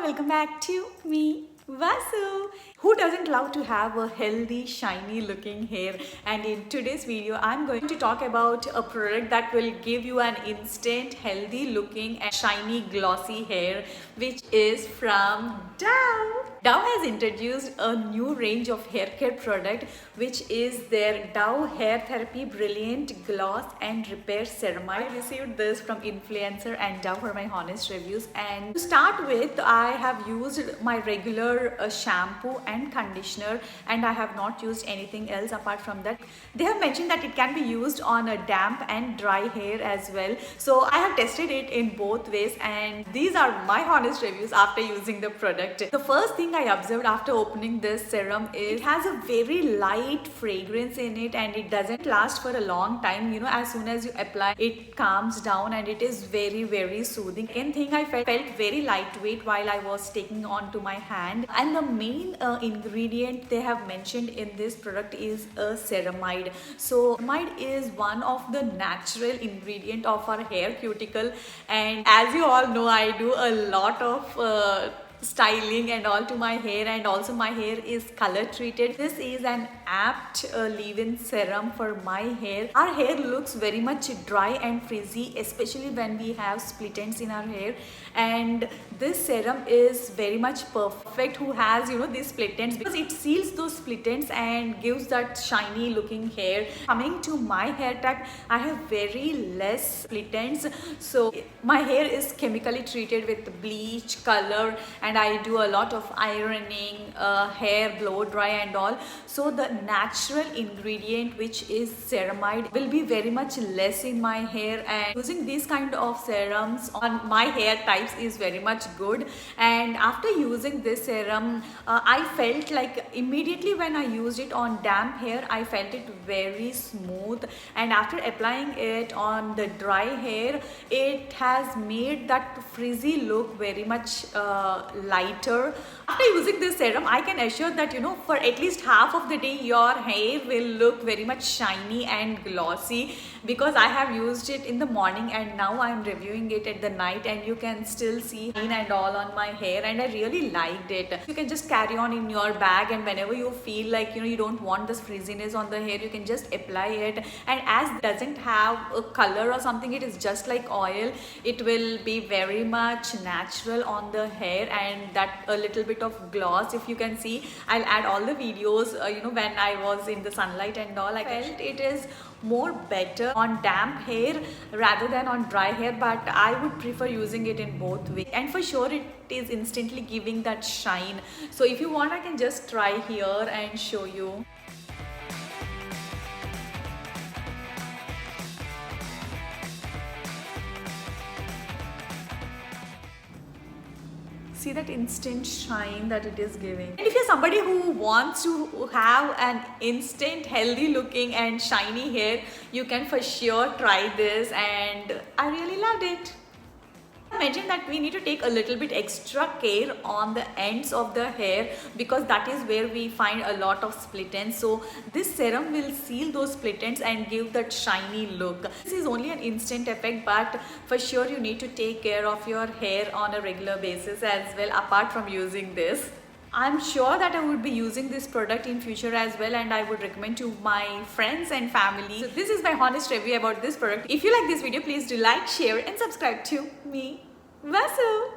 and welcome back to Meevasu. Who doesn't love to have a healthy, shiny looking hair? And in today's video, I'm going to talk about a product that will give you an instant, healthy looking and shiny, glossy hair, which is from Dove. Dove has introduced a new range of hair care product, which is their Dove Hair Therapy Brilliant Gloss and Repair Ceramide. I received this from influencer and Dove for my honest reviews. And to start with, I have used my regular shampoo and conditioner, and I have not used anything else apart from that. They have mentioned that it can be used on a damp and dry hair as well. So I have tested it in both ways, and these are my honest reviews after using the product. The first thing I observed after opening this serum is it has a very light fragrance in it, and it doesn't last for a long time. You know, as soon as you apply, it calms down and it is very soothing. Second thing, I felt very lightweight while I was taking on to my hand. And the main ingredient they have mentioned in this product is a ceramide. So ceramide is one of the natural ingredient of our hair cuticle, and as you all know, I do a lot of styling and all to my hair, and also my hair is color treated. This is an apt leave-in serum for my hair. Our hair looks very much dry and frizzy, especially when we have split ends in our hair, and this serum is very much perfect who has, you know, these split ends, because it seals those split ends and gives that shiny looking hair. Coming to my hair type, I have very less split ends, so my hair is chemically treated with bleach, color, and I do a lot of ironing, hair blow dry and all. So the natural ingredient, which is ceramide, will be very much less in my hair, and using these kind of serums on my hair types is very much good. And after using this serum, I felt like immediately when I used it on damp hair, I felt it very smooth, and after applying it on the dry hair, it has made that frizzy look very much lighter. After using this serum, I can assure that, you know, for at least half of the day your hair will look very much shiny and glossy, because I have used it in the morning and now I'm reviewing it at the night, and you can still see shine and all on my hair, and I really liked it. You can just carry on in your bag, and whenever you feel like, you know, you don't want this frizziness on the hair, you can just apply it. And as it doesn't have a color or something, it is just like oil, it will be very much natural on the hair, and that a little bit of gloss, if you can see, I'll add all the videos, you know, when I was in the sunlight and all. I felt it is more better on damp hair rather than on dry hair, but I would prefer using it in both ways, and for sure it is instantly giving that shine. So if you want, I can just try here and show you. See that instant shine that it is giving. And if you're somebody who wants to have an instant healthy looking and shiny hair, you can for sure try this, and I really loved it. I mentioned that we need to take a little bit extra care on the ends of the hair, because that is where we find a lot of split ends. So this serum will seal those split ends and give that shiny look. This is only an instant effect, but for sure you need to take care of your hair on a regular basis as well, apart from using this. I'm sure that I would be using this product in future as well, and I would recommend to my friends and family. So this is my honest review about this product. If you like this video, please do like, share and subscribe to Meevasu.